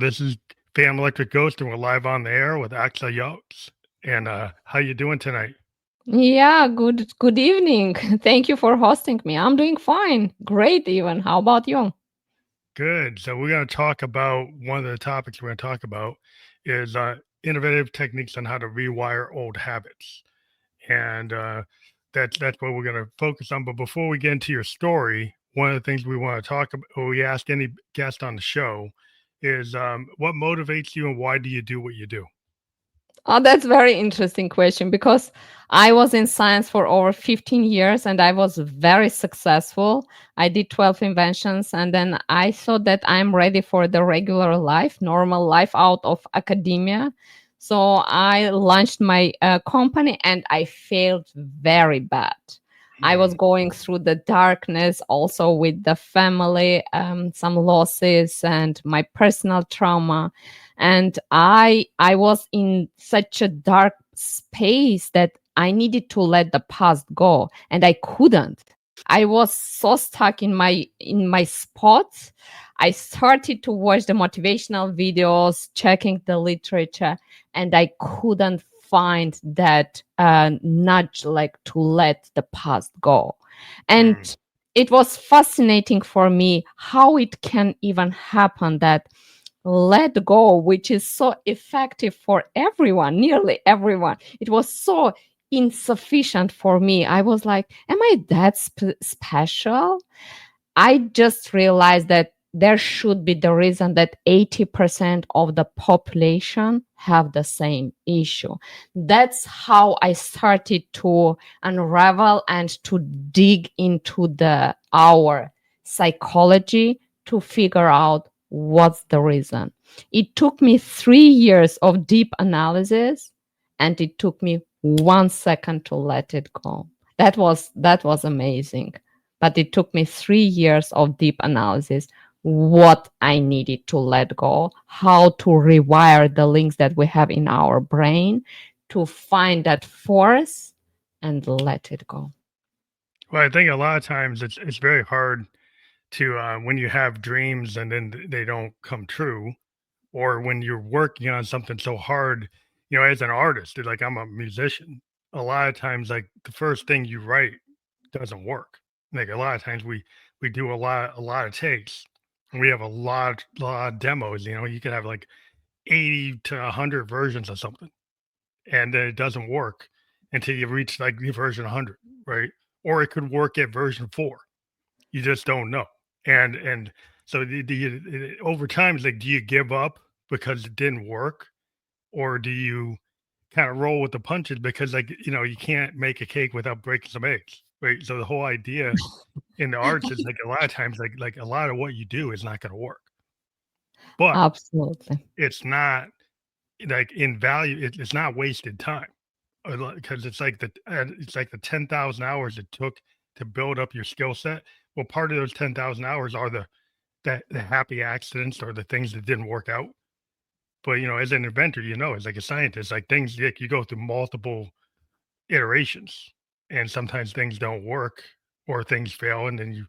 This is Fam Electric Ghost, and we're live on the air with Axa Yox. And how you doing tonight? Yeah, good evening. Thank you for hosting me. I'm doing fine. Great even. How about you? Good. So we're going to talk about one of the topics we're going to talk about is innovative techniques on how to rewire old habits, and that's what we're going to focus on. But before we get into your story, one of the things we want to talk about, or we ask any guest on the show, is what motivates you and why do you do what you do? Oh, that's very interesting question because I was in science for over 15 years and I was very successful. I did 12 inventions and then I thought that I'm ready for the regular life, normal life out of academia. So I launched my company and I failed very bad. I was Mm, going through the darkness also with the family, some losses and my personal trauma, and I was in such a dark space that I needed to let the past go and I couldn't. I was so stuck in my spot. I started to watch the motivational videos, checking the literature, and I couldn't find that nudge like to let the past go. mm, And it was fascinating for me how it can even happen that let go, which is so effective for everyone, nearly everyone. It was so insufficient for me. I was like, am I that special? I just realized that there should be the reason that 80% of the population have the same issue. That's how I started to unravel and to dig into the our psychology to figure out what's the reason. It took me 3 years of deep analysis and it took me 1 second to let it go. That was amazing, but it took me 3 years of deep analysis what I needed to let go, how to rewire the links that we have in our brain to find that force and let it go. Well, I think a lot of times it's very hard to when you have dreams and then they don't come true, or when you're working on something so hard, as an artist, like I'm a musician, a lot of times like the first thing you write doesn't work. Like a lot of times we do a lot of takes, and we have a lot of demos. You could have like 80 to 100 versions of something, and then it doesn't work until you reach like the version 100, right? Or it could work at version 4. You just don't know. And so over time, it's like, do you give up because it didn't work, or do you kind of roll with the punches because like you can't make a cake without breaking some eggs, right? So the whole idea in the arts is like a lot of times like a lot of what you do is not going to work, but Absolutely. it's not like in value. It's not wasted time because it's like the 10,000 hours it took to build up your skill set. Well, part of those 10,000 hours are the happy accidents or the things that didn't work out. But as an inventor, as like a scientist, like things like you go through multiple iterations, and sometimes things don't work or things fail, and then you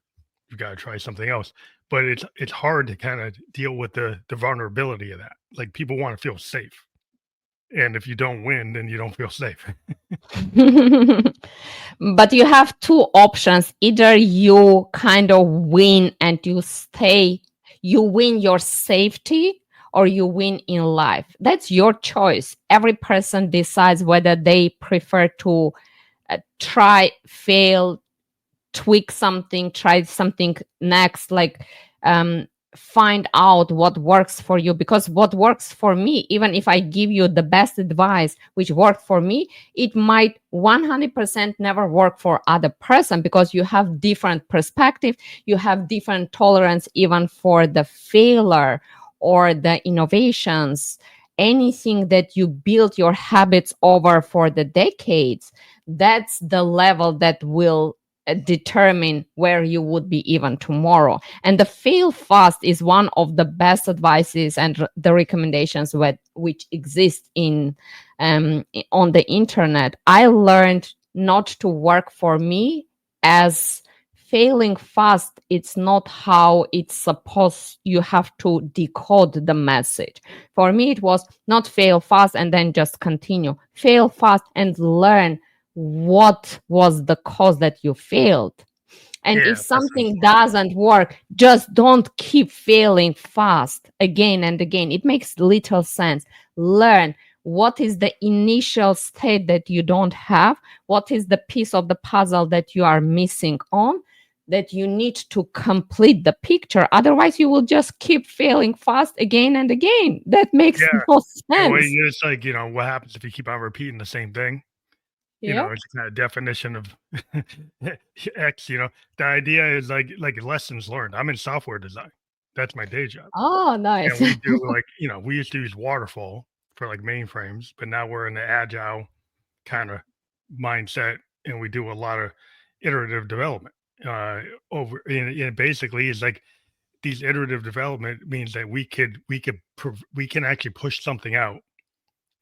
got to try something else. But it's hard to kind of deal with the vulnerability of that. Like people want to feel safe, and if you don't win, then you don't feel safe. But you have two options. Either you kind of win and you stay, you win your safety, or you win in life. That's your choice. Every person decides whether they prefer to try, fail, tweak something, try something next, like um, find out what works for you. Because what works for me, even if I give you the best advice, which worked for me, it might 100% never work for other person because you have different perspective, you have different tolerance even for the failure or the innovations. Anything that you build your habits over for the decades, that's the level that will determine where you would be even tomorrow. And the fail fast is one of the best advices and the recommendations which exist in on the internet. I learned not to work for me as failing fast, it's not how it's supposed. You have to decode the message. For me, it was not fail fast and then just continue. Fail fast and learn what was the cause that you failed. And if Yeah, that's something important. doesn't work, just don't keep failing fast again and again. It makes little sense. Learn what is the initial state that you don't have, what is the piece of the puzzle that you are missing on, that you need to complete the picture. Otherwise, you will just keep failing fast again and again. That makes Yeah. no And what sense. it's like, what happens if you keep on repeating the same thing? Yeah. It's kind of definition of X, the idea is like lessons learned. I'm in software design. That's my day job. Oh, And nice. we do like, we used to use waterfall for like mainframes, but now we're in the agile kind of mindset and we do a lot of iterative development. And basically is like these iterative development means that we can actually push something out,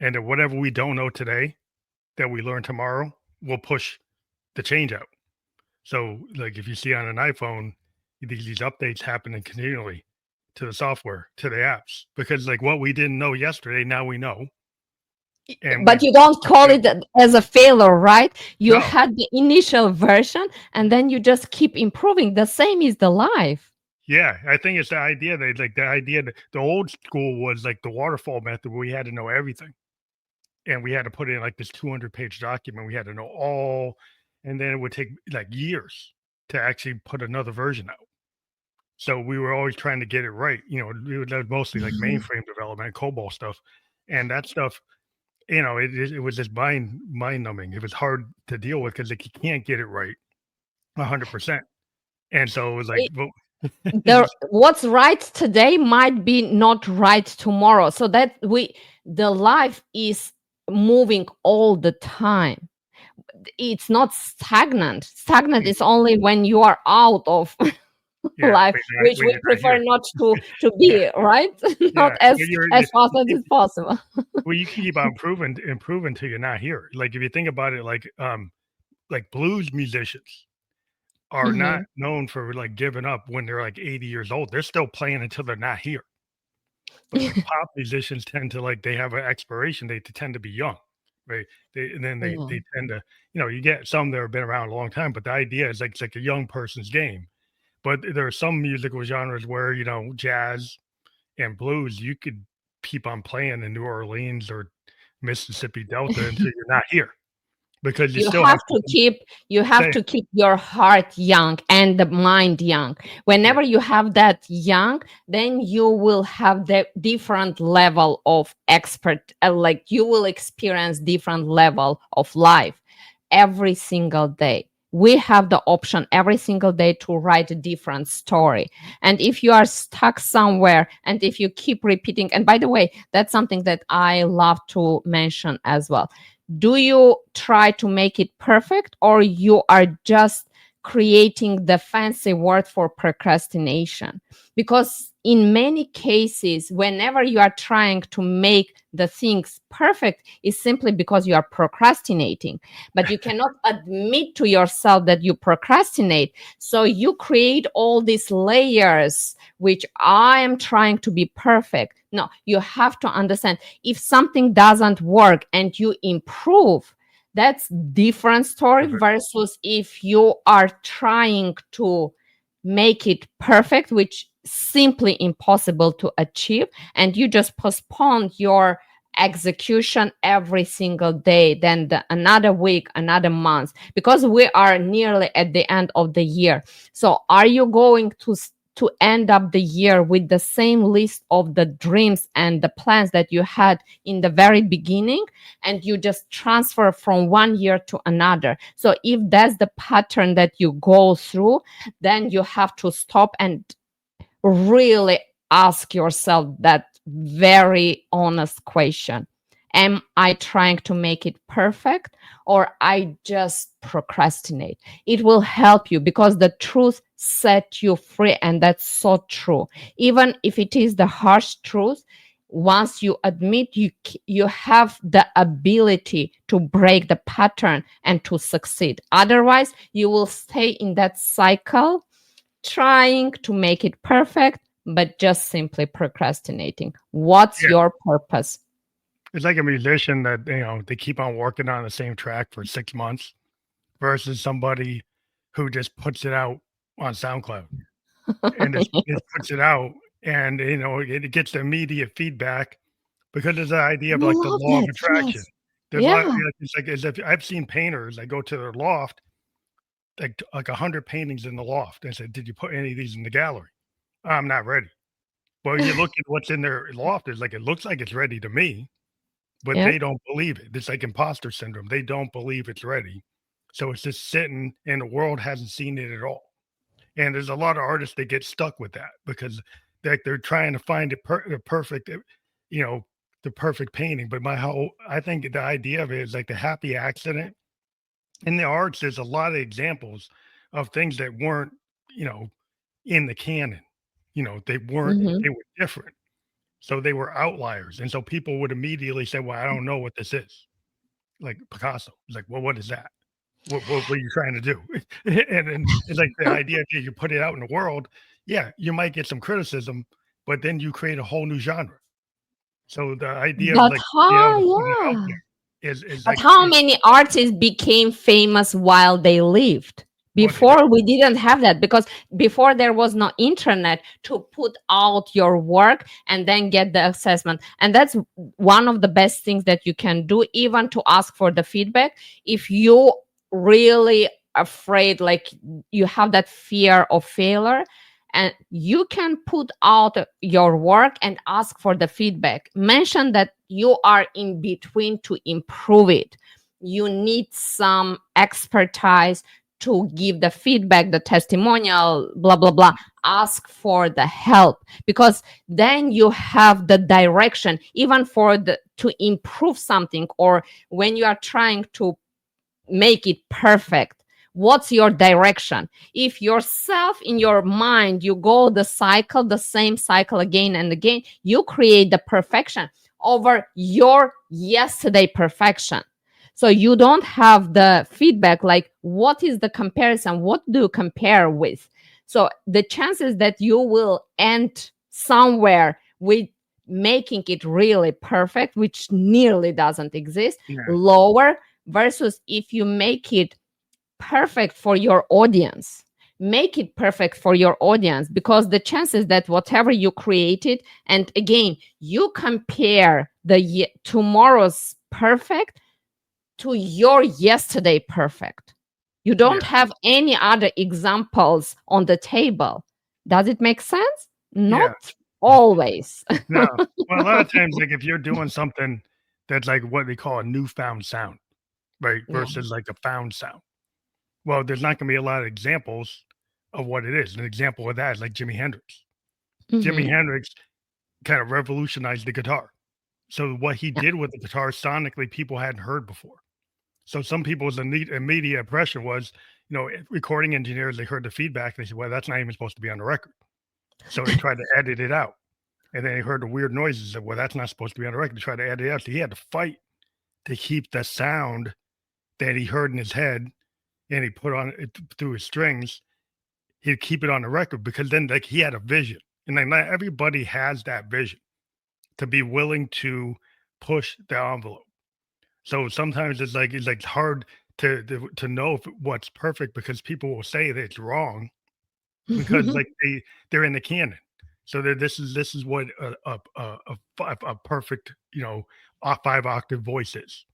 and that whatever we don't know today that we learn tomorrow will push the change out. So, like if you see on an iPhone, these updates happening continually to the software, to the apps, because like what we didn't know yesterday, now we know, and But we you don't call you know, it as a failure, right? You no, had the initial version and then you just keep improving. The same is the life. yeah, I think it's the idea that like the idea that the old school was like the waterfall method where we had to know everything, and we had to put in like this 200-page document. We had to know all, and then it would take like years to actually put another version out. So we were always trying to get it right. That was mostly like mainframe development, COBOL stuff, and that stuff. It was just mind numbing. It was hard to deal with because like you can't get it right 100%. And so it was like, It, well, it's just what's right today might be not right tomorrow. So that the life is moving all the time. It's not stagnant. Stagnant mm, is only when you are out of yeah, life, which when we you're not prefer here. not to Yeah, be, right? yeah. Not But as fast as is possible. well, you keep on improving till you're not here. Like if you think about it, like blues musicians are not Mhm. known for like giving up when they're like 80 years old. They're still playing until they're not here. But like pop musicians tend to like they have an expiration date to tend to be young, right? And then Yeah. they tend to, you get some that have been around a long time, but the idea is like it's like a young person's game. But there are some musical genres where, jazz and blues, you could keep on playing in New Orleans or Mississippi Delta until you're not here because you you still have have to to keep you have say, to keep your heart young and the mind young. yeah, Whenever you have that young, then you will have the different level of expert, like you will experience different level of life every single day. We have the option every single day to write a different story. And if you are stuck somewhere and if you keep repeating, and by the way, that's something that I love to mention as well, do you try to make it perfect or you are just creating the fancy word for procrastination? Because in many cases, whenever you are trying to make the things perfect, is simply because you are procrastinating, but you cannot admit to yourself that you procrastinate, so you create all these layers which I am trying to be perfect. No, you have to understand, if something doesn't work and you improve, that's different story perfect. versus if you are trying to make it perfect, which simply impossible to achieve, and you just postpone your execution every single day, then another week, another month, because we are nearly at the end of the year. So are you going to end up the year with the same list of the dreams and the plans that you had in the very beginning, and you just transfer from one year to another? So if that's the pattern that you go through, then you have to stop and really ask yourself that very honest question: am I trying to make it perfect, or I just procrastinate? It will help you, because the truth set you free, and that's so true. Even if it is the harsh truth, once you admit, you have the ability to break the pattern and to succeed. Otherwise, you will stay in that cycle, trying to make it perfect, but just simply procrastinating. What's Yeah. your purpose? It's like a musician that, they keep on working on the same track for 6 months versus somebody who just puts it out on SoundCloud and just puts it out, and, it gets the immediate feedback because there's the idea of, like, the Love law of it. attraction. Yes. There's a lot, Yeah. it's like as if I've seen painters, I go to their loft, like 100 paintings in the loft, and I said, "Did you put any of these in the gallery?" "I'm not ready." Well, you look at what's in their loft, it's like, it looks like it's ready to me, but Yes. they don't believe it. It's like imposter syndrome. They don't believe it's ready. So it's just sitting and the world hasn't seen it at all. And there's a lot of artists that get stuck with that because they're trying to find the perfect, you know, the perfect painting. But I think the idea of it is like the happy accident. In the arts, there's a lot of examples of things that weren't, you know, in the canon. Mhm. They were different. So they were outliers. And so people would immediately say, well, I don't know what this is. Like Picasso. It's like, well, what is that? What are you trying to do? And then it's like the idea that you put it out in the world, yeah, you might get some criticism, but then you create a whole new genre. So the idea of But like being able how, to put it out yeah. there is But like how many artists became famous while they lived? what they did. Before we didn't have that, because before there was no internet to put out your work and then get the assessment. And that's one of the best things that you can do, even to ask for the feedback. If you really afraid, like you have that fear of failure, and you can put out your work and ask for the feedback. Mention that you are in between to improve it. You need some expertise to give the feedback, the testimonial, blah blah blah. Ask for the help, because then you have the direction, even for the to improve something, or when you are trying to make it perfect. What's your direction? If yourself in your mind you go the same cycle again and again, you create the perfection over your yesterday perfection. So you don't have the feedback, like what is the comparison, what do you compare with? So the chances that you will end somewhere with making it really perfect, which nearly doesn't exist, Yeah, lower, versus if you make it perfect for your audience. Make it perfect for your audience, because the chances that whatever you created, and again, you compare the tomorrow's perfect to your yesterday perfect. You don't yeah, have any other examples on the table. Does it make sense? yeah. Not always. No. Well, a lot of times, like if you're doing something that's like what they call a newfound sound, right? Yeah. Versus like a found sound. Well, there's not gonna be a lot of examples of what it is. An example of that is like Jimi Hendrix. Jimi Mhm. Hendrix kind of revolutionized the guitar. So what he Yeah. did with the guitar sonically, people hadn't heard before. So some people's immediate impression was, recording engineers, they heard the feedback, they said, "Well, that's not even supposed to be on the record." So they tried to edit it out, and then they heard the weird noises, said, "Well, that's not supposed to be on the record." They tried to edit it out. So he had to fight to keep the sound that he heard in his head, and he put on it through his strings. He'd keep it on the record because then, like, he had a vision, and then not everybody has that vision to be willing to push the envelope. So sometimes it's like hard to know if what's perfect because people will say that it's wrong because like they're in the canon. So that this is what a perfect, a 5 octave voice is.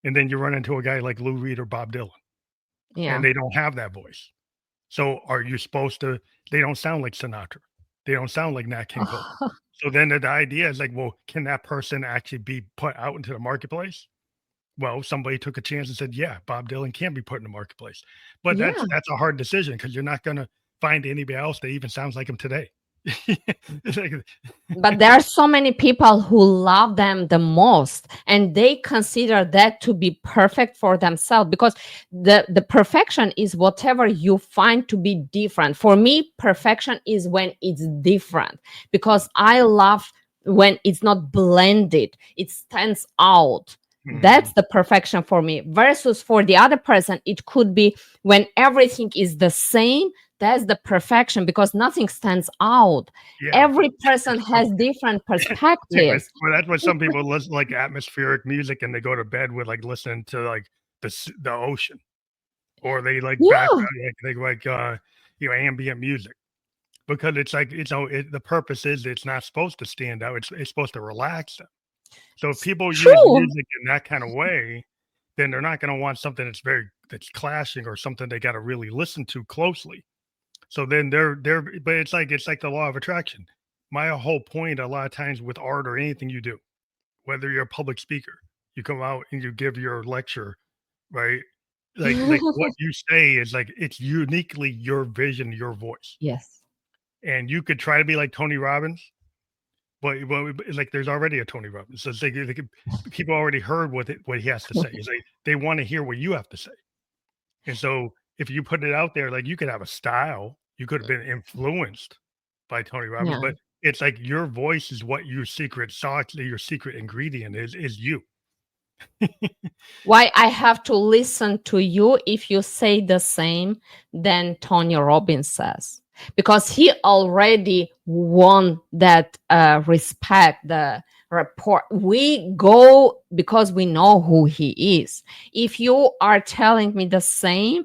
And then you run into a guy like Lou Reed or Bob Dylan, and Yeah. they don't have that voice. So are you supposed to? They don't sound like Sinatra. They don't sound like Nat King Cole. So then the idea is like, well, can that person actually be put out into the marketplace? Well, somebody took a chance and said, "Yeah, Bob Dylan can be put in the marketplace." But Yeah. that's a hard decision because 'cause you're not gonna find anybody else that even sounds like him today. It's like But there are so many people who love them the most, and they consider that to be perfect for themselves, because the perfection is whatever you find to be different. For me, perfection is when it's different, because I love when it's not blended, it stands out. That's Mhm. the perfection for me. Versus for the other person, it could be when everything is the same. That's the perfection because nothing stands out. Yeah, Every person it's so has different yeah, perspectives. well, that's what some people listen like atmospheric music, and they go to bed with, like, listening to, like, the ocean, or they, like, Yeah, ambient music, because it's like, the purpose is it's not supposed to stand out, it's supposed to relax them. So if people use true. music in that kinda way, then they're not gonna want something that's clashing or something they gotta really listen to closely. So then they're but it's like the law of attraction. My whole point a lot of times with art or anything you do, whether you're a public speaker, you come out and you give your lecture, right? Like what you say is like it's uniquely your vision, your voice. Yes. And you could try to be like Tony Robbins, but it's like there's already a Tony Robbins. So it's like people already heard what he has to say. It's like they want to hear what you have to say. And so if you put it out there, like you could have a style, you could have been influenced by Tony Robbins, Yeah. but it's like your voice is what your secret sauce, your secret ingredient is you. Why I have to listen to you if you say the same than Tony Robbins says? Because he already won that respect, the report. We go because we know who he is. If you are telling me the same,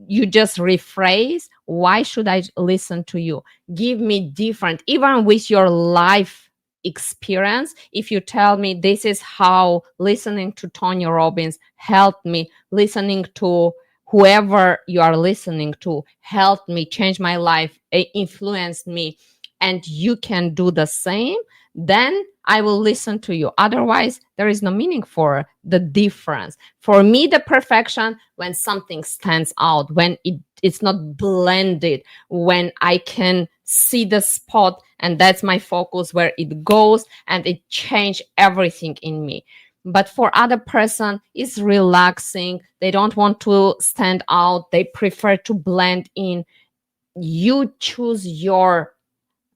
you just rephrase. Why should I listen to you? Give me different, even with your life experience. If you tell me this is how listening to Tony Robbins helped me, listening to whoever you are listening to helped me change my life, influenced me, and you can do the same, then I will listen to you. Otherwise, there is no meaning for the difference. For me, the perfection when something stands out, when it's not blended, when I can see the spot and that's my focus where it goes and it change everything in me. But for other person, it's relaxing. They don't want to stand out. They prefer to blend in. You choose your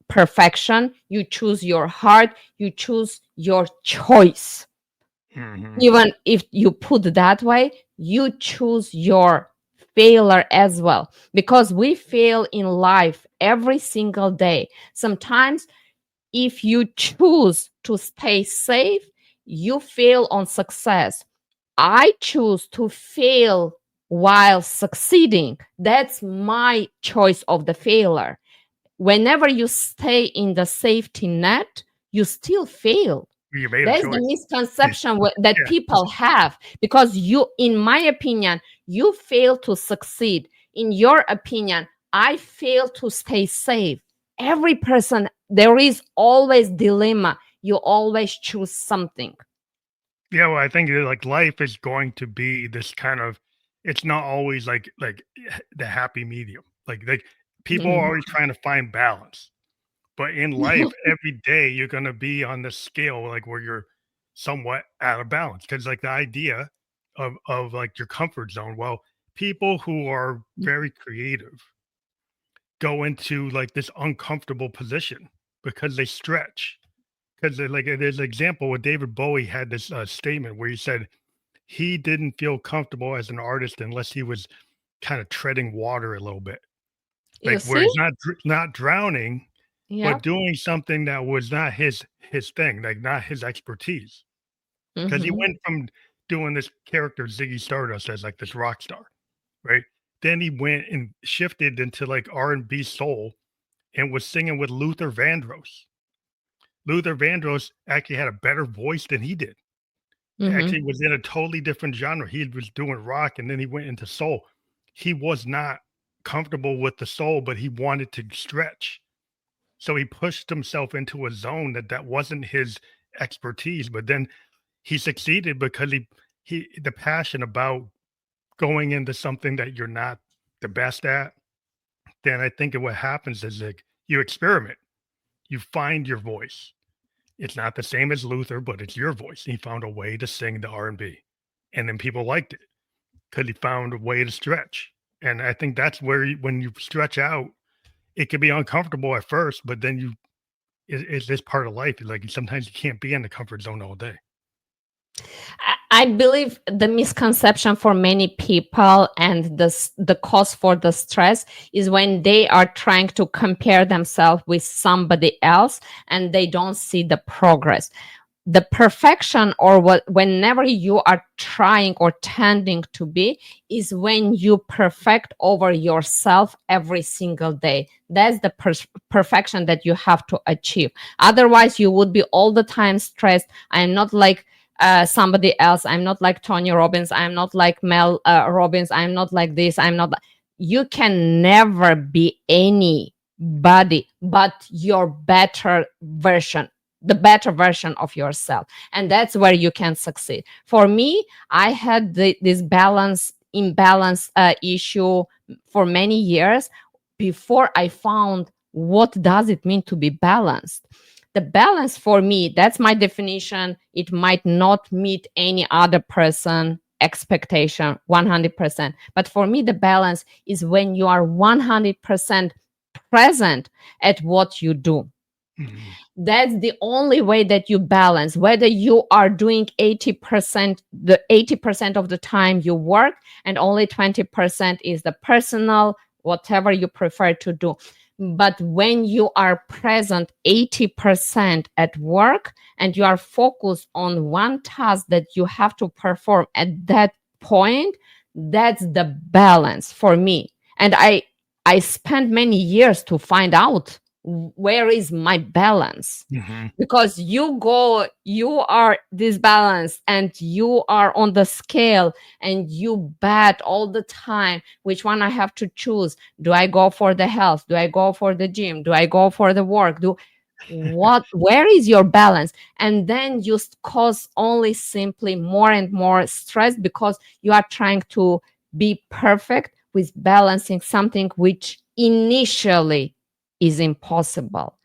perfection. You choose your heart. You choose your choice. Mhm. Even if you put that way, you choose your failure as well because we fail in life every single day. Sometimes if you choose to stay safe, you fail on success. I choose to fail while succeeding. That's my choice of the failure. Whenever you stay in the safety net, you still fail. You made a That's the choice. misconception that Yeah. people have because you, in my opinion, you fail to succeed. In your opinion, I fail to stay safe. Every person, there is always dilemma. You always choose something. Yeah, well, I think like life is going to be this kind of it's not always like the happy medium. Like people are Mhm. always trying to find balance. But in life, every day you're gonna be on the scale, like, where you're somewhat out of balance. Because like, the idea of, like, your comfort zone, well, people who are very creative go into, like, this uncomfortable position because they stretch. Because there's an example where David Bowie had this, statement where he said he didn't feel comfortable as an artist unless he was kinda treading water a little bit. You Like, where see? he's not drowning, but Yep. doing something that was not his thing, like, not his expertise. Because he Hmm. went from doing this character Ziggy Stardust as, like, this rock star, right? Then he went and shifted into, like, R&B soul and was singing with Luther Vandross. Luther Vandross actually had a better voice than he did. Hmm. Actually was in a totally different genre. He was doing rock, and then he went into soul. He was not comfortable with the soul, but he wanted to stretch. So he pushed himself into a zone that wasn't his expertise, but then he succeeded because he the passion about going into something that you're not the best at. Then I think what happens is like you experiment, you find your voice. It's not the same as Luther, but it's your voice. He found a way to sing the R&B, and then people liked it because he found a way to stretch. And I think that's where when you stretch out, it can be uncomfortable at first, but then is this part of life. Like sometimes you can't be in the comfort zone all day. I believe the misconception for many people and the cause for the stress is when they are trying to compare themselves with somebody else and they don't see the progress. The perfection, or whenever you are trying or tending to be, is when you perfect over yourself every single day. That's the perfection that you have to achieve. Otherwise you would be all the time stressed. I am not like somebody else. I'm not like Tony Robbins. I'm not like Mel Robbins. I'm not like this. I'm not. You can never be anybody but your better version, the better version of yourself. And that's where you can succeed. For me, I had this imbalance issue for many years before I found what does it mean to be balanced. The balance for me, that's my definition. It might not meet any other person expectation 100%, but for me the balance is when you are 100% present at what you do. Mhm. That's the only way that you balance, whether you are doing 80%, the 80% of the time you work and only 20% is the personal, whatever you prefer to do. But when you are present 80% at work and you are focused on one task that you have to perform at that point, that's the balance for me. And I spent many years to find out where is my balance, Mhm. because you are disbalanced and you are on the scale and you bet all the time which one I have to choose. Do I go for the health? Do I go for the gym? Do I go for the work? Where is your balance? And then you cause only simply more and more stress because you are trying to be perfect with balancing something which initially is impossible.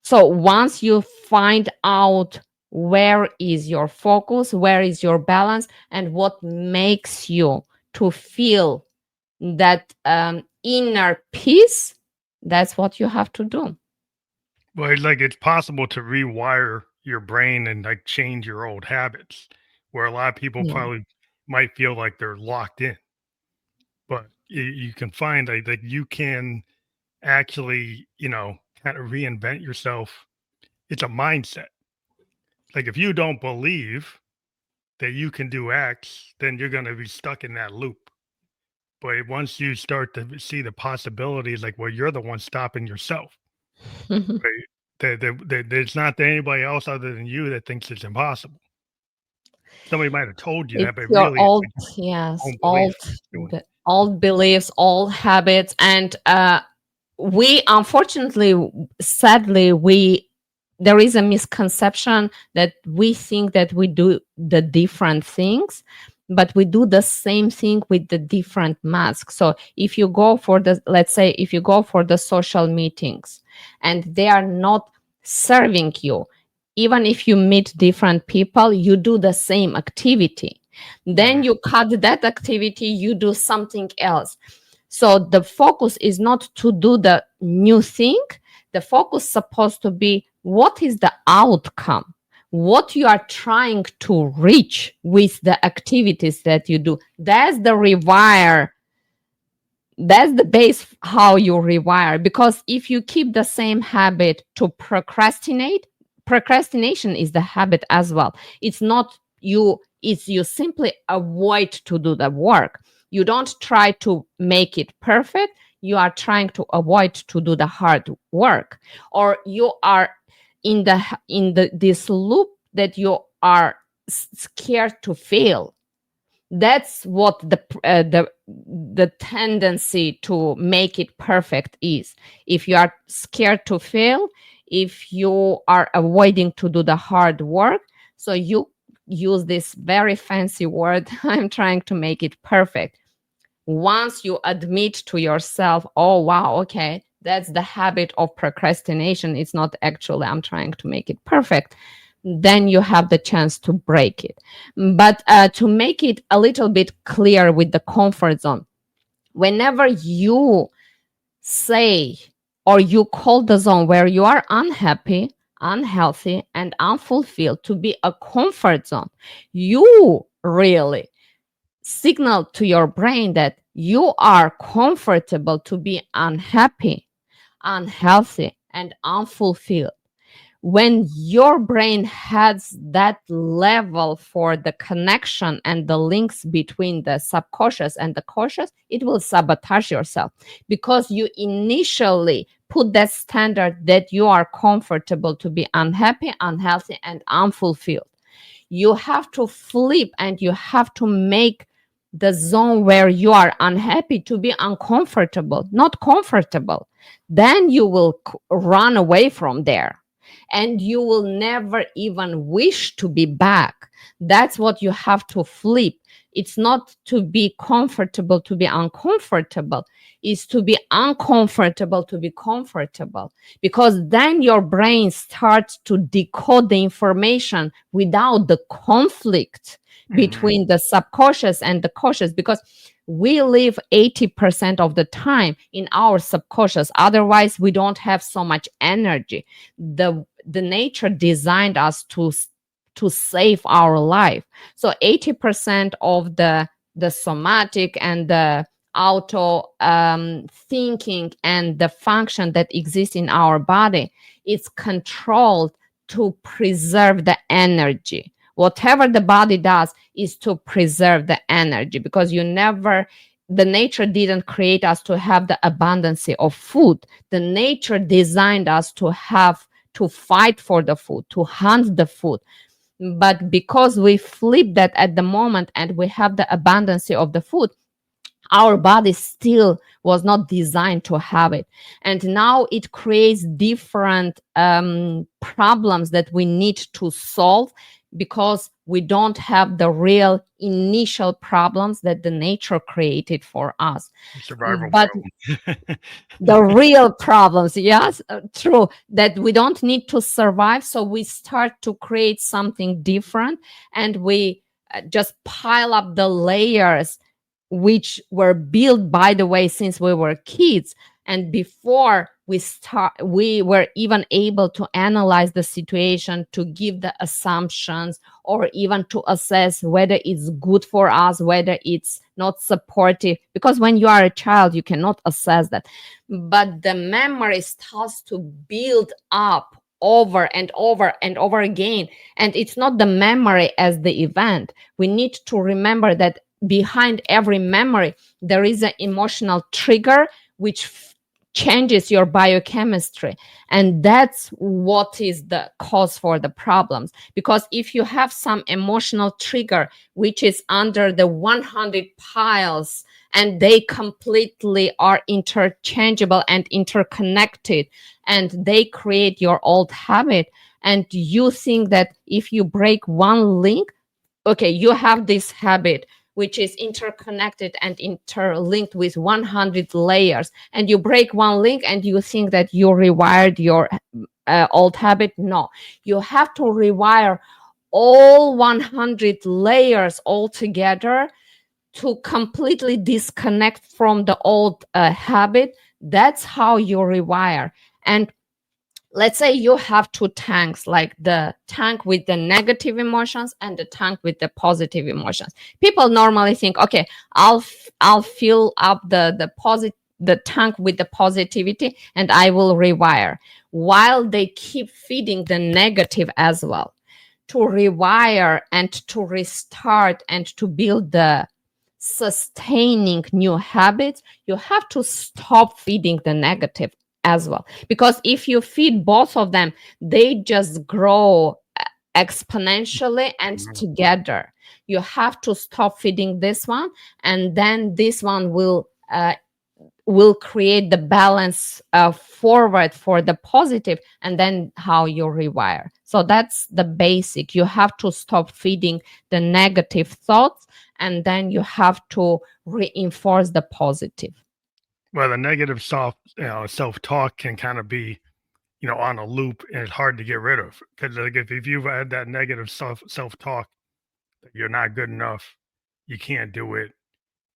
So once you find out where is your focus, where is your balance, and what makes you to feel that inner peace, that's what you have to do. Well, it's possible to rewire your brain and like change your old habits, where a lot of people Yeah. probably might feel like they're locked in, but you can find like you can actually, kind of reinvent yourself. It's a mindset. Like if you don't believe that you can do X, then you're going to be stuck in that loop. But once you start to see the possibilities, like, well, you're the one stopping yourself, right? There's not anybody else other than you that thinks it's impossible. Somebody might have told you It's that, but your really it's old, like your yes, own belief that's doing it. old beliefs, old habits, and we unfortunately, sadly, we there is a misconception that we think that we do the different things, but we do the same thing with the different masks. So if you go for the, let's say, if you go for the social meetings and they are not serving you, even if you meet different people, you do the same activity. Then Mhm. you cut that activity, you do something else. So the focus is not to do the new thing. The focus is supposed to be what is the outcome, what you are trying to reach with the activities that you do. That's the rewire. That's the base how you rewire. Because if you keep the same habit to procrastinate, procrastination is the habit as well. It's not you, it's you simply avoid to do the work. You don't try to make it perfect, you are trying to avoid to do the hard work, or you are in the this loop that you are scared to fail. That's what the tendency to make it perfect is. If you are scared to fail, if you are avoiding to do the hard work, so you use this very fancy word, I'm trying to make it perfect. Once you admit to yourself, oh wow, okay, that's the habit of procrastination, it's not actually I'm trying to make it perfect, then you have the chance to break it. But to make it a little bit clear with the comfort zone, whenever you say or you call the zone where you are unhappy, unhealthy, and unfulfilled to be a comfort zone, you really signal to your brain that you are comfortable to be unhappy, unhealthy, and unfulfilled. When your brain has that level for the connection and the links between the subconscious and the conscious, it will sabotage yourself because you initially put that standard that you are comfortable to be unhappy, unhealthy, and unfulfilled. You have to flip and you have to make the zone where you are unhappy to be uncomfortable, not comfortable. Then you will run away from there and you will never even wish to be back. That's what you have to flip. It's not to be comfortable to be uncomfortable, it's to be uncomfortable to be comfortable, because then your brain starts to decode the information without the conflict Mhm. between the subconscious and the conscious, because we live 80% of the time in our subconscious, otherwise we don't have so much energy. The nature designed us to save our life. So 80% of the somatic and the auto thinking and the function that exists in our body is controlled to preserve the energy. Whatever the body does is to preserve the energy, because the nature didn't create us to have the abundance of food. The nature designed us to fight for the food, to hunt the food. But because we flip that at the moment and we have the abundance of the food, our body still was not designed to have it. And now it creates different problems that we need to solve, because we don't have the real initial problems that the nature created for us. Survival But problem. the real problems, yes, true, that we don't need to survive, so we start to create something different, and we just pile up the layers which were built, by the way, since we were kids, and before we were even able to analyze the situation, to give the assumptions, or even to assess whether it's good for us, whether it's not supportive, because when you are a child you cannot assess that. But the memory starts to build up over and over and over again, and it's not the memory as the event. We need to remember that behind every memory there is an emotional trigger which changes your biochemistry, and that's what is the cause for the problems. Because if you have some emotional trigger which is under the 100 piles, and they completely are interchangeable and interconnected, and they create your old habit, and you think that if you break one link, okay, you have this habit which is interconnected and interlinked with 100 layers, and you break one link and you think that you rewired your old habit. No, you have to rewire all 100 layers all together to completely disconnect from the old habit. That's how you rewire. And let's say you have two tanks, like the tank with the negative emotions and the tank with the positive emotions. People normally think, okay, I'll fill up the tank with the positivity and I will rewire, while they keep feeding the negative as well. To rewire and to restart and to build the sustaining new habits, you have to stop feeding the negative as well. Because if you feed both of them, they just grow exponentially and Mhm. together. You have to stop feeding this one, and then this one will create the balance forward for the positive, and then how you rewire. So that's the basic. You have to stop feeding the negative thoughts, and then you have to reinforce the positive. Well, the negative self-talk can kind of be, on a loop, and it's hard to get rid of. Because like if you've had that negative self-talk that you're not good enough, you can't do it,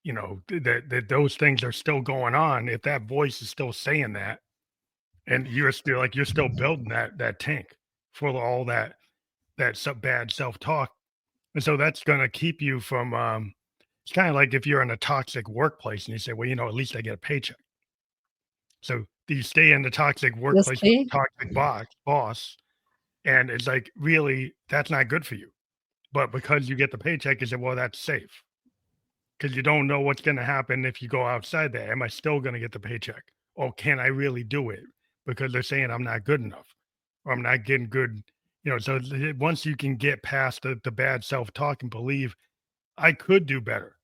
that those things are still going on. If that voice is still saying that, and you're still building that tank full of all that bad self talk, and so that's going to keep you from. It's kind of like if you're in a toxic workplace and you say, well, at least I get a paycheck. So you stay in the toxic You workplace with see? the toxic boss, and it's like really that's not good for you. But because you get the paycheck, you say, well, that's safe because you don't know what's going to happen if you go outside there. Am I still going to get the paycheck? Or can I really do it? Because they're saying I'm not good enough or I'm not getting good. So once you can get past the bad self talk and believe I could do better,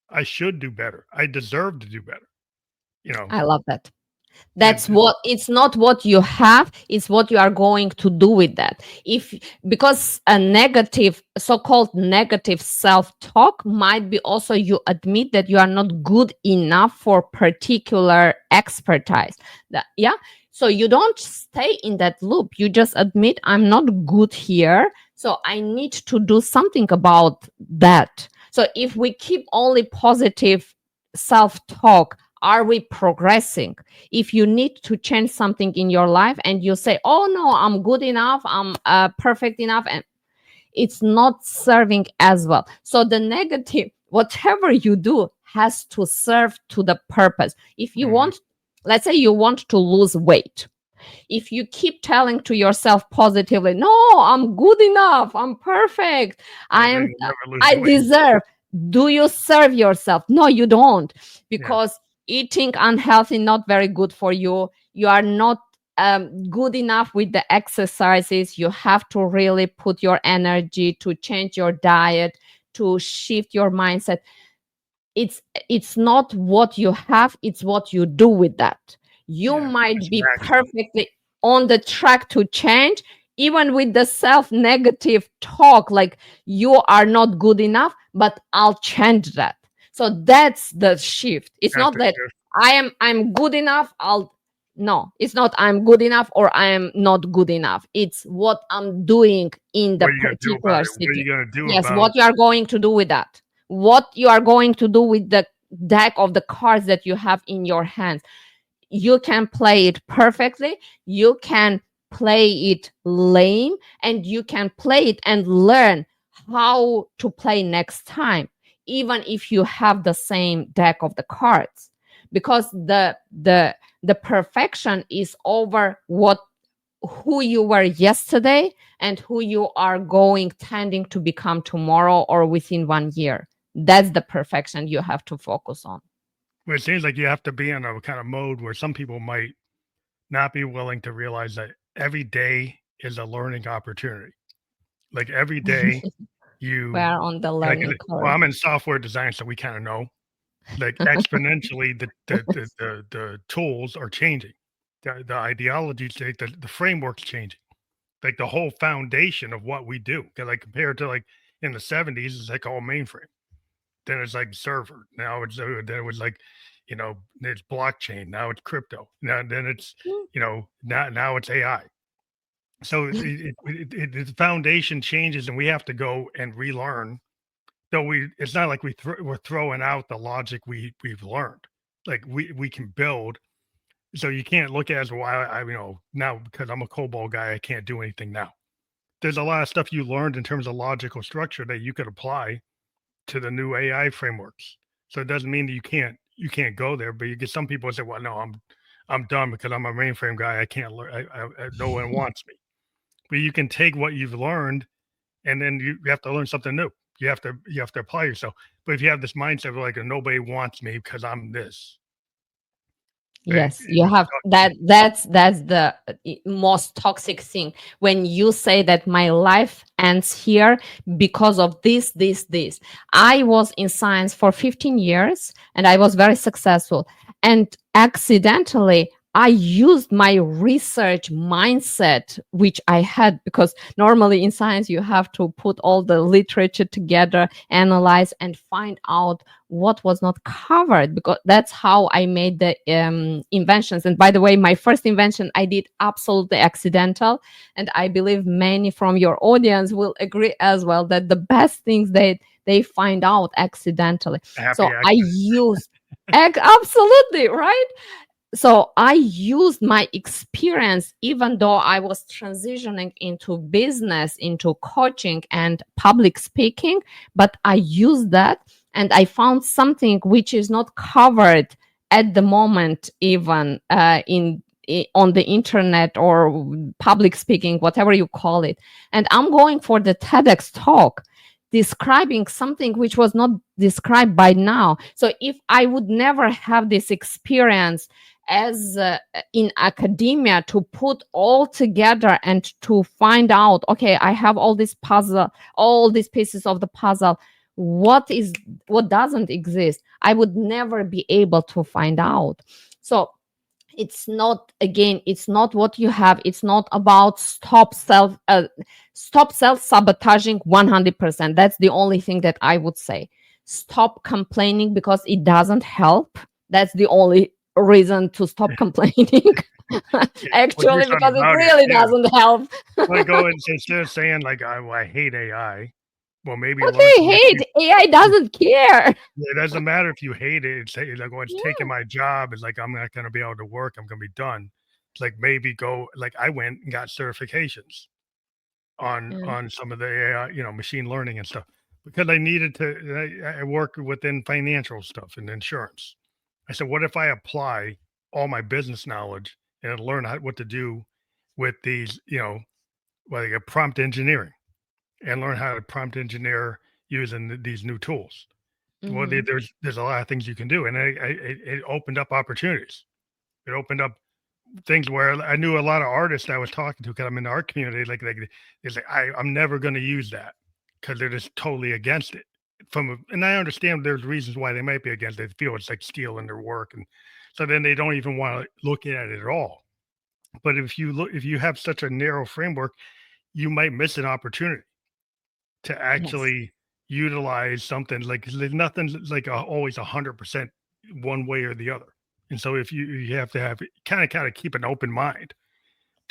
I should do better, I deserve to do better, you know, I love that. it, That's what, it's not what you have, it's what you are going to do with that. If, because a negative, so-called negative self-talk might be also you admit that you are not good enough for particular expertise. Yeah, so you don't stay in that loop, you just admit I'm not good here, so I need to do something about that. So if we keep only positive self-talk, are we progressing? If you need to change something in your life and you say, oh no, I'm good enough, I'm perfect enough, and it's not serving as well. So the negative, whatever you do, has to serve to the purpose. If you mhm. want, let's say you want to lose weight, if you keep telling to yourself positively, no, I'm good enough, I'm perfect, Well, I then am, you'll never lose I weight. deserve, do you serve yourself? No, you don't. Yeah, Because eating unhealthy, not very good for you, you are not good enough with the exercises, you have to really put your energy to change your diet, to shift your mindset. It's not what you have, it's what you do with that. You yeah, might it's be maximum. perfectly on the track to change, even with the self negative talk like you are not good enough, but I'll change that. So that's the shift. It's That's not the that shift. I'm good enough, I'll, no, it's not I'm good enough or I am not good enough, it's what I'm doing in What the are you gonna do about particular it? What are situation. you gonna do Yes, about what you are going to do with that, what you are going to do with the deck of the cards that you have in your hands. You can play it perfectly, you can play it lame, and you can play it and learn how to play next time, even if you have the same deck of the cards. Because the perfection is over what, who you were yesterday and who you are going tending to become tomorrow or within 1 year. That's the perfection you have to focus on. well, it seems like you have to be in a kind of mode where some people might not be willing to realize that every day is a learning opportunity. Like every day We you are on the like learning well, curve. I'm in software design, so we kind of know like exponentially the tools are changing. The ideologies, the framework's changing. Like the whole foundation of what we do. 'Cause, like compared to like in the 70s, it's like all mainframe. Then it's like server. Now then it was like, it's blockchain. Now it's crypto. Now then it's now it's AI. So the foundation changes, and we have to go and relearn. Though it's not like we're throwing out the logic we've learned. Like we can build. So you can't look at it as well. Now because I'm a COBOL guy, I can't do anything now. There's a lot of stuff you learned in terms of logical structure that you could apply to the new AI frameworks. So it doesn't mean that you can't go there, but you get some people say, "Well, no, I'm done because I'm a mainframe guy. I can't learn. No one wants me." But you can take what you've learned, and then you have to learn something new. You have to apply yourself. But if you have this mindset of like, nobody wants me because I'm this, then Yes, you have that. That's the most toxic thing, when you say that my life ends here because of this. I was in science for 15 years and I was very successful, and accidentally I used my research mindset, which I had, because normally in science you have to put all the literature together, analyze, and find out what was not covered, because that's how I made the inventions. And by the way, my first invention I did absolutely accidental, and I believe many from your audience will agree as well that the best things they find out accidentally. a happy So I accident. used absolutely right. so I used my experience, even though I was transitioning into business, into coaching and public speaking, but I used that and I found something which is not covered at the moment, even on the internet or public speaking, whatever you call it. And I'm going for the TEDx talk describing something which was not described by now. So if I would never have this experience as in academia to put all together and to find out, okay, I have all this puzzle, all these pieces of the puzzle, what doesn't exist, I would never be able to find out. So it's not, again, it's not what you have, it's not about stop self sabotaging 100%. That's the only thing that I would say. Stop complaining because it doesn't help. That's the only reason to stop complaining. Yeah, or do Actually, something because it about it. really Yeah. doesn't help. Like go and instead of saying like I hate AI, well maybe learn Okay, some hate AI doesn't care. it doesn't matter if you hate it. It's like, oh, it's taking Yeah. my job. It's like I'm not going to be able to work. I'm going to be done. It's like maybe go like I went and got certifications Yeah. on some of the AI, machine learning and stuff because I needed to. I work within financial stuff and insurance. I said, what if I apply all my business knowledge and learn what to do with these, like a prompt engineering and learn how to prompt engineer using these new tools. Well, Hmm. there's a lot of things you can do, and it opened up opportunities. It opened up things where I knew a lot of artists I was talking to because I'm in the art community. Like it's like I'm never going to use that because they're just totally against it. And I understand there's reasons why they might be against it. They feel it's like stealing their work, and so then they don't even want to look at it at all. But if you have such a narrow framework, you might miss an opportunity to Yes. actually utilize something like there's nothing like always 100% one way or the other. And so if you have to have kind of keep an open mind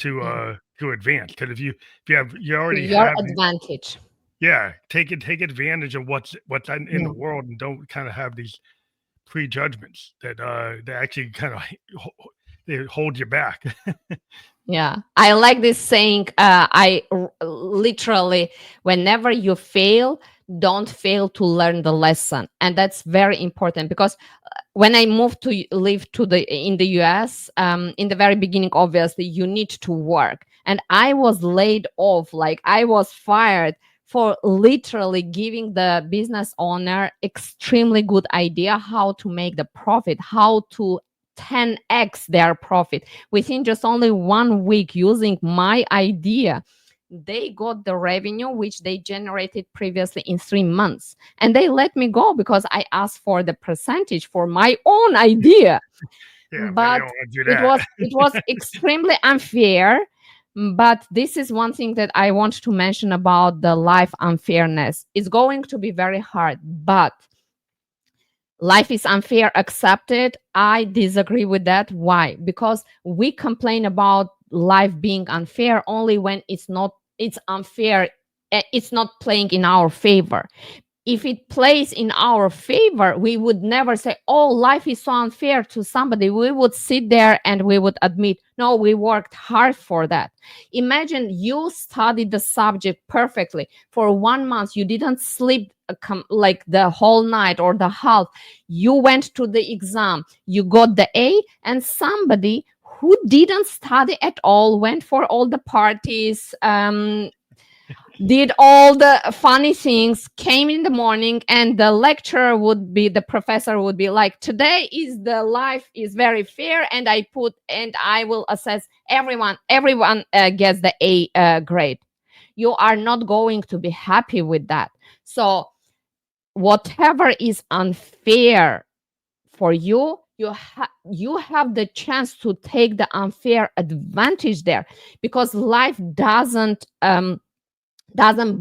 Yeah. to advance because you To already your have advantage. yeah, take advantage of what's in the Yeah. world and don't kind of have these prejudgments that actually kind of they hold you back. Yeah, I like this saying. Literally, whenever you fail, don't fail to learn the lesson, and that's very important because when I moved to live to the in the US, in the very beginning, obviously you need to work, and I was laid off, like I was fired for literally giving the business owner extremely good idea how to make the profit, how to 10x their profit within just only 1 week using my idea. They got the revenue which they generated previously in 3 months, and they let me go because I asked for the percentage for my own idea. Yeah, but they But don't want to do it that. was it was extremely unfair. But this is one thing that I want to mention about the life unfairness. It's going to be very hard, but life is unfair, accepted. I disagree with that. Why? Because we complain about life being unfair only when it's unfair, it's not playing in our favor. If it plays in our favor, we would never say, oh, life is so unfair to somebody. We would sit there and we would admit, no, we worked hard for that. Imagine you studied the subject perfectly for 1 month. You didn't sleep like the whole night or the half. You went to the exam, you got the A, and somebody who didn't study at all went for all the parties, did all the funny things, came in the morning, and the professor would be like, today is the life is very fair, and I will assess everyone gets the A grade. You are not going to be happy with that. So whatever is unfair for you, you have the chance to take the unfair advantage there, because life doesn't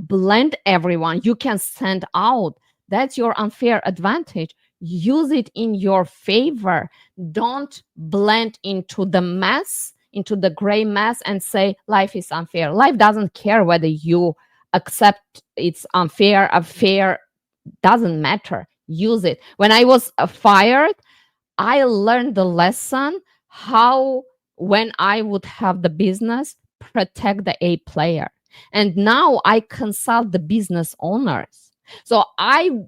blend everyone. You can stand out. That's your unfair advantage. Use it in your favor. Don't blend into the mess, into the gray mess, and say life is unfair. Life doesn't care whether you accept it's unfair, fair, doesn't matter. Use it. When I was fired, I learned the lesson how, when I would have the business, protect the A player. And now I consult the business owners. So I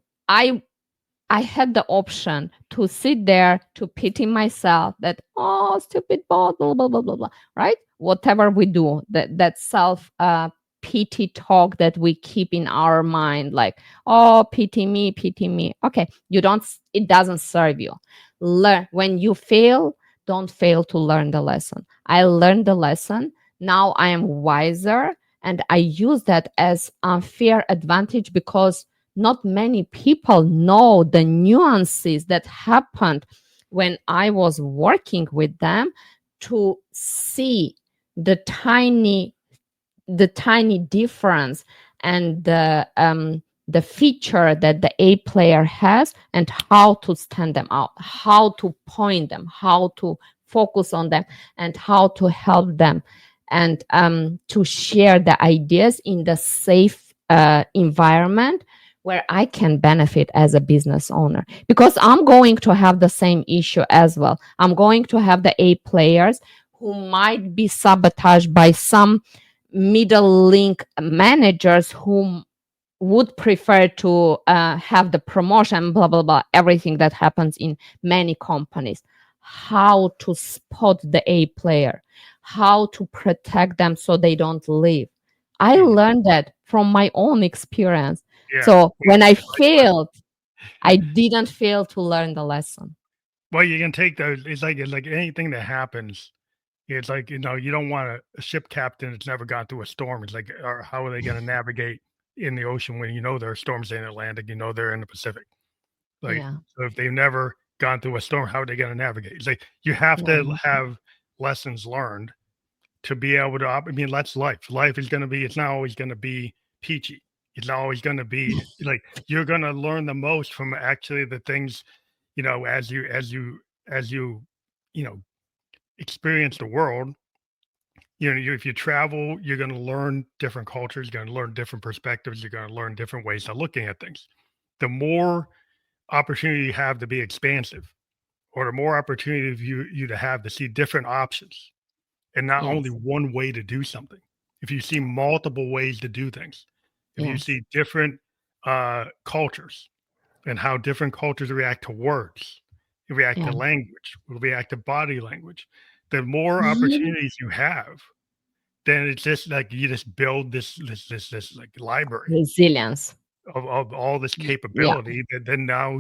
I had the option to sit there to pity myself that, oh, stupid bot, blah, blah, blah, blah, blah, right? Whatever we do, that self pity talk that we keep in our mind, like, oh, pity me, pity me. Okay, you don't, it doesn't serve you. Learn when you fail, don't fail to learn the lesson. I learned the lesson. Now I am wiser and I use that as unfair advantage because not many people know the nuances that happened when I was working with them, to see the tiny difference and the feature that the A player has, and how to stand them out, how to point them, how to focus on them, and how to help them, and to share the ideas in the safe environment where I can benefit as a business owner. Because I'm going to have the same issue as well. I'm going to have the A players who might be sabotaged by some middle link managers who would prefer to have the promotion, blah, blah, blah, everything that happens in many companies. How to spot the A player, how to protect them so they don't leave. I Mhm. learned that from my own experience. Yeah. So Yeah. when I Likewise. failed, I didn't fail to learn the lesson. Well, you can take those. It's like anything that happens. It's like, you don't want a ship captain that's never gone through a storm. It's like, or how are they going to navigate in the ocean when there are storms in the Atlantic? They're in the Pacific. Like, Yeah, so if they've never gone through a storm, how are they going to navigate? It's like you have to yeah, have lessons learned to be able to. I mean, that's life. Life is going to be. It's not always going to be peachy. It's not always going to be like you're going to learn the most from actually the things, as you you know experience the world. If you travel, you're going to learn different cultures, you're going to learn different perspectives, you're going to learn different ways of looking at things. The more opportunity you have to be expansive, or the more opportunity you to have to see different options and not only yes, one way to do something. If you see multiple ways to do things, if you yes, see different cultures and how different cultures react to words, react to yeah. language, react to body language, the more Mhm. opportunities you have, then it's just like you just build this like library Resilience. of all this Yeah, capability that then now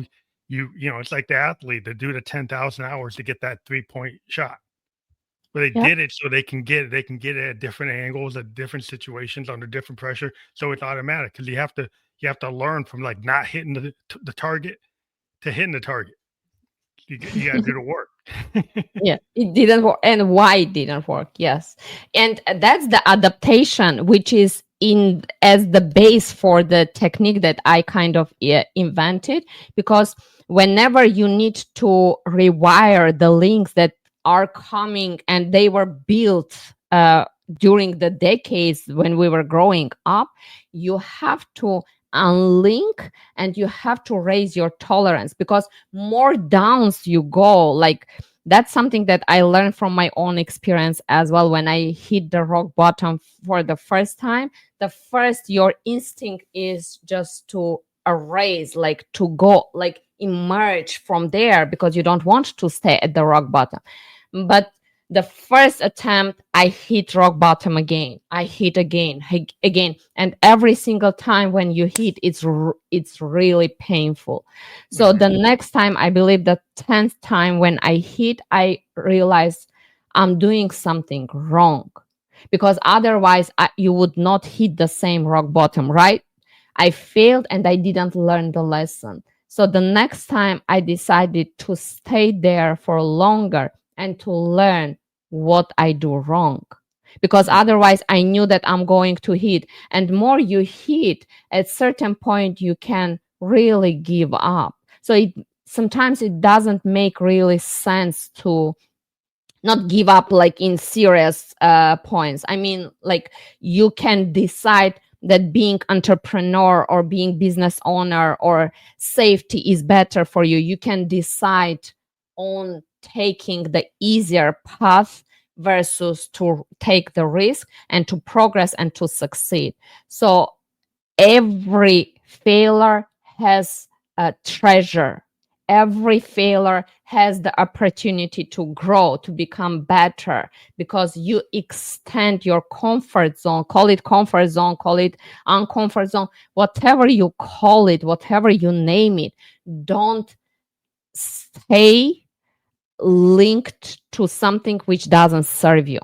it's like the athlete that do the 10,000 hours to get that 3-point shot. But they yeah. did it so they can get it at different angles, at different situations, under different pressure. So it's automatic because you have to learn from like not hitting the target to hitting the target. You got to do the work. Yeah, it didn't work. And why it didn't work? Yes. And that's the adaptation, which is in as the base for the technique that I kind of invented. Because whenever you need to rewire the links that are coming and they were built during the decades when we were growing up, you have to unlink and you have to raise your tolerance, because more downs you go, like, that's something that I learned from my own experience as well. When I hit the rock bottom for the first time, the first, your instinct is just to erase, like to go, like emerge from there, because you don't want to stay at the rock bottom. But the first attempt, I hit rock bottom again. I hit again, again, and every single time when you hit, it's really painful. So Mhm. the next time, I believe the 10th time when I hit, I realized I'm doing something wrong, because otherwise you would not hit the same rock bottom, right? I failed and I didn't learn the lesson. So the next time I decided to stay there for longer and to learn what I do wrong. Because Yeah. otherwise I knew that I'm going to hit. And more you hit, at certain point you can really give up. So it sometimes it doesn't make really sense to not give up like in serious points. I mean, like, you can decide that being entrepreneur or being business owner or safety is better for you. You can decide on taking the easier path versus to take the risk and to progress and to succeed. So every failure has a treasure. Every failure has the opportunity to grow, to become better, because you extend your comfort zone. Call it comfort zone, call it uncomfort zone, whatever you call it, whatever you name it. Don't stay linked to something which doesn't serve you.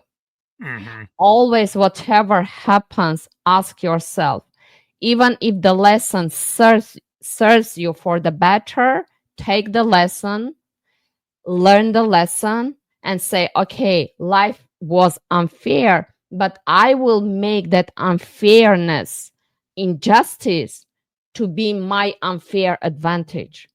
Mm-hmm. Always, whatever happens, ask yourself, even if the lesson serves you for the better, take the lesson, learn the lesson, and say, okay, life was unfair, but I will make that unfairness, injustice, to be my unfair advantage.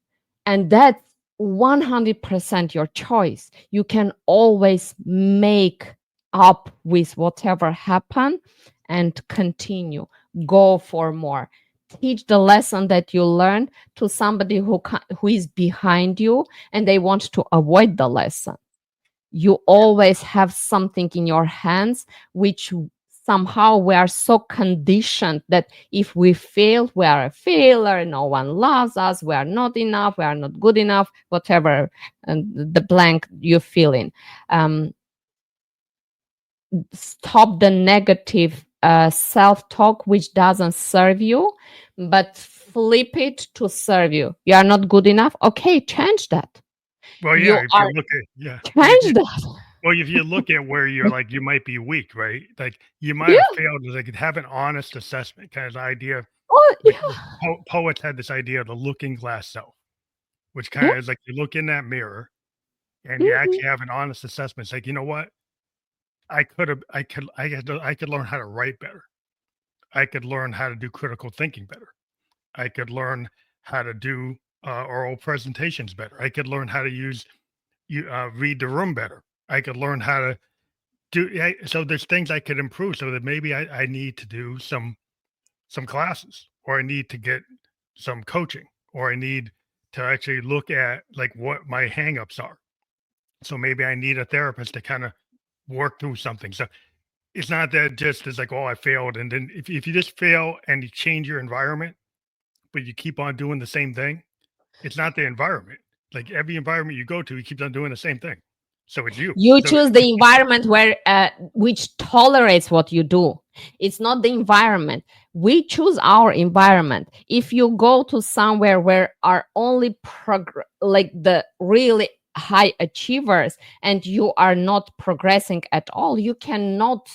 And that's 100% your choice. You can always make up with whatever happened and continue, go for more. Teach the lesson that you learned to somebody who is behind you and they want to avoid the lesson. You always have something in your hands which somehow we are so conditioned that if we fail, we are a failure, no one loves us, we are not enough, we are not good enough, whatever, and the blank you fill in. Stop the negative self-talk which doesn't serve you, but flip it to serve you. You are not good enough. Okay, change that. Well, yeah, You if are you look at change that. if you look at where you're like you might be weak, right? Like you might Yeah. have failed. Like have an honest assessment, kind of the idea. Oh, Like yeah. poets had this idea of the looking glass self, which kind Yeah. of is like you look in that mirror and you Mhm. actually have an honest assessment. It's like you know what, I could learn how to write better. I could learn how to do critical thinking better. I could learn how to do oral presentations better. I could learn how to use you read the room better. I could learn how to do yeah, so there's things I could improve so that maybe I need to do some classes or I need to get some coaching or I need to actually look at like what my hangups are. So maybe I need a therapist to kind of work through something. So it's not that just it's like, oh, I failed. And then if you just fail and you change your environment, but you keep on doing the same thing, it's not the environment. Like every environment you go to, you keep on doing the same thing. So it's you. You So choose the environment where which tolerates what you do. It's not the environment. We choose our environment. If you go to somewhere where are only like the really high achievers and you are not progressing at all, you cannot,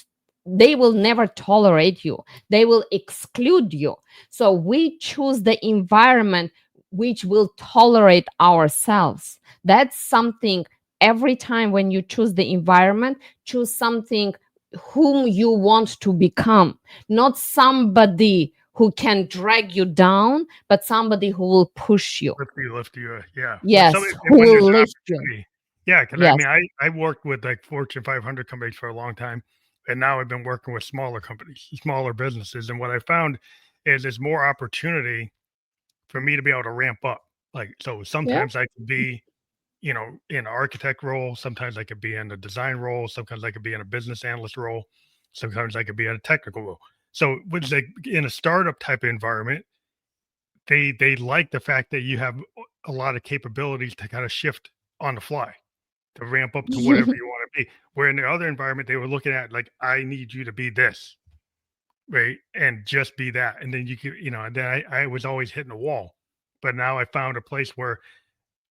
they will never tolerate you, they will exclude you. So we choose the environment which will tolerate ourselves. That's something. Every time when you choose the environment, choose something whom you want to become, not somebody who can drag you down, but somebody who will push you. lift you, yeah. Well, so Yes, who when there's will an lift you. opportunity, yeah, because I Yes. mean, I worked with like Fortune 500 companies for a long time, and now I've been working with smaller companies, smaller businesses, and what I found is there's more opportunity for me to be able to ramp up. Like, so Yeah. sometimes I could be, in an architect role, sometimes I could be in a design role, sometimes I could be in a business analyst role, sometimes I could be in a technical role. So, with like in a startup type of environment, they like the fact that you have a lot of capabilities to kind of shift on the fly to ramp up to whatever you want to be. Where in the other environment, they were looking at like, I need you to be this, right? And just be that. And then you could, and then I was always hitting a wall. But now I found a place where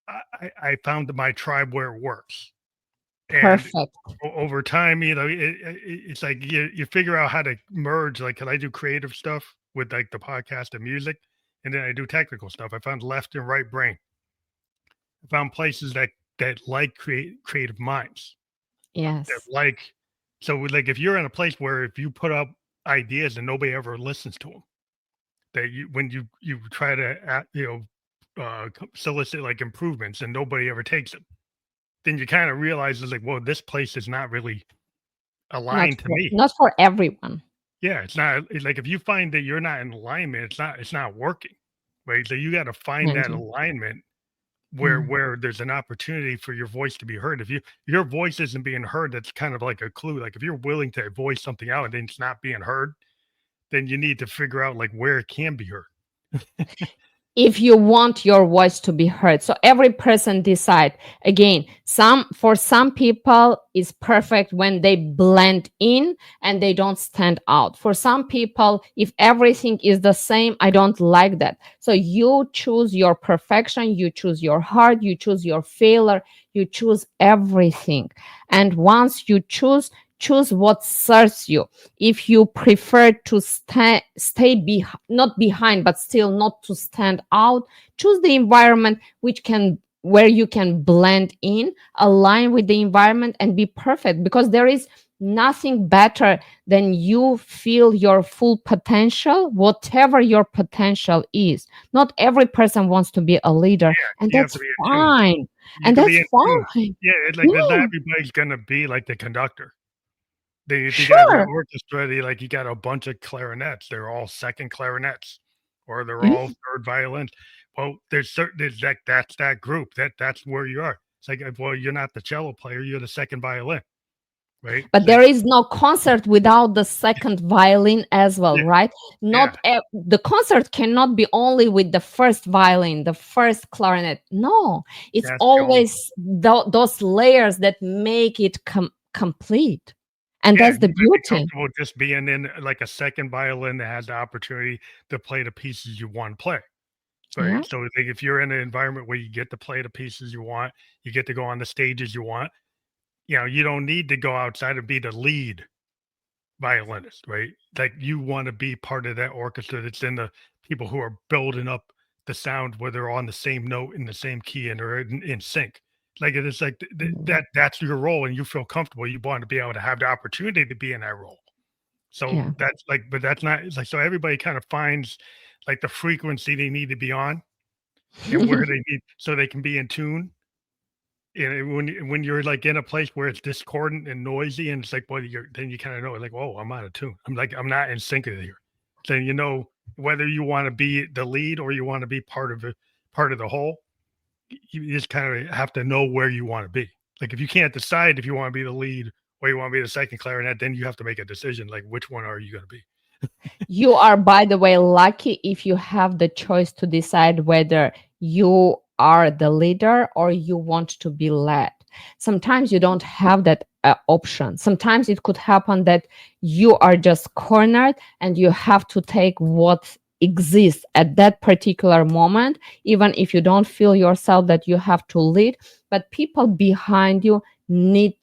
I found my tribe where it works. And Perfect. over time, it's like you figure out how to merge. Like, can I do creative stuff with like the podcast and music? And then I do technical stuff. I found left and right brain. I found places that like creative minds that Yes. like. So like if you're in a place where if you put up ideas and nobody ever listens to them, that you when you try to solicit like improvements and nobody ever takes them, then you kind of realize it's like, well, this place is not really Not aligned to for me. not for everyone. Yeah, it's not it's like if you find that you're not in alignment, it's not working. Right. So you got to find that Angie. alignment Yeah. where there's an opportunity for your voice to be heard. If your voice isn't being heard, that's kind of like a clue. Like if you're willing to voice something out and then it's not being heard, then you need to figure out like where it can be heard. If you want your voice to be heard, so every person decide. Again, for some people is perfect when they blend in and they don't stand out. For some people, if everything is the same, I don't like that. So you choose your perfection, you choose your heart, you choose your failure, you choose everything. And once you choose what serves you. If you prefer to not behind, but still not to stand out, choose the environment where you can blend in, align with the environment, and be perfect. Because there is nothing better than you feel your full potential, whatever your potential is. Not every person wants to be a leader, and You have that's to be in tune. fine. You And can be that's in tune. fine. Yeah, it's like not Yeah, everybody's gonna be like the conductor. They got the sure. orchestra, like you got a bunch of clarinets, they're all second clarinets, or they're all Yeah. third violins. Well, there's that's that group, that's where you are. It's like, well, you're not the cello player, you're the second violin, right? But So there is no concert without the second violin as well, yeah, right? yeah, The concert cannot be only with the first violin, the first clarinet. No, it's that's the only always those layers that make it complete. And yeah, that's you the might be beauty. comfortable just being in like a second violin that has the opportunity to play the pieces you want to play. Yeah. Right. So like if you're in an environment where you get to play the pieces you want, you get to go on the stages you want, you don't need to go outside and be the lead violinist, right? Like you want to be part of that orchestra that's in the people who are building up the sound where they're on the same note in the same key and are in sync. Like it is like Mm. that's your role and you feel comfortable. You want to be able to have the opportunity to be in that role. So Yeah. that's like, but that's not, it's like, so everybody kind of finds like the frequency they need to be on and where they need so they can be in tune. And when you're like in a place where it's discordant and noisy, and it's like, well, then you kind of know, like, whoa, I'm out of tune. I'm not in sync with here. Then you know whether you want to be the lead or you want to be part of the whole. You just kind of have to know where you want to be. Like if you can't decide if you want to be the lead or you want to be the second clarinet, then you have to make a decision. Like which one are you going to be? You are, by the way, lucky if you have the choice to decide whether you are the leader or you want to be led. Sometimes you don't have that option. Sometimes it could happen that you are just cornered and you have to take what exists at that particular moment, even if you don't feel yourself that you have to lead. But people behind you need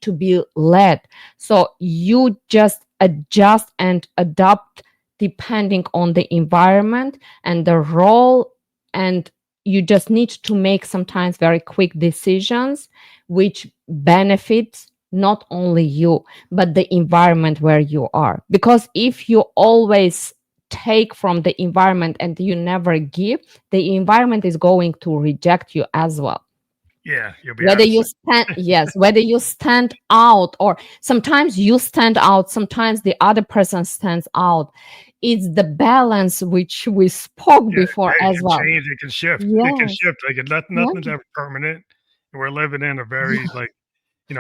to be led. So you just adjust and adapt depending on the environment and the role. And you just need to make sometimes very quick decisions which benefits not only you but the environment where you are. Because if you always take from the environment and you never give, the environment is going to reject you as well. Yeah, you'll be out Whether of you sync. stand, yes, whether you stand out, or sometimes you stand out, sometimes the other person stands out. It's the balance which we spoke Yeah, before yeah, it as can well. change, it can shift. It can Yes. shift, like, Yeah. nothing's ever permanent, and we're living in a very, Yeah. like,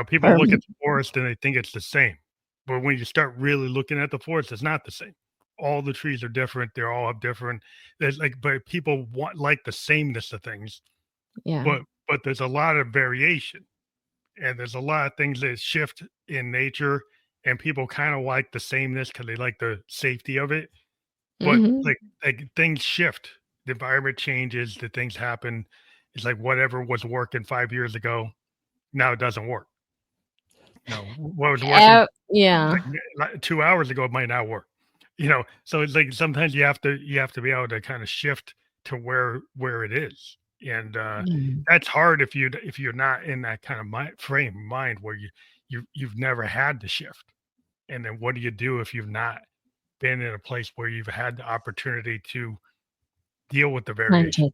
people look at Permanent. the forest and they think it's the same, but when you start really looking at the forest, it's not the same. All the trees are different, they all have different there's, like but people want like the sameness of things, Yeah. but there's a lot of variation, and there's a lot of things that shift in nature, and people kinda like the sameness because they like the safety of it. But, Hmm. like, things shift, the environment changes, the things happen. It's like whatever was working 5 years ago, now it doesn't work. What was working, Yeah. like 2 hours ago might not work, So it's like sometimes you have to be able to kinda shift to where it is, and, Mm. that's hard if you're not in that kind of frame of mind where you've never had to shift, and then what do you do if you've not been in a place where you've had the opportunity to deal with the Change variation. it.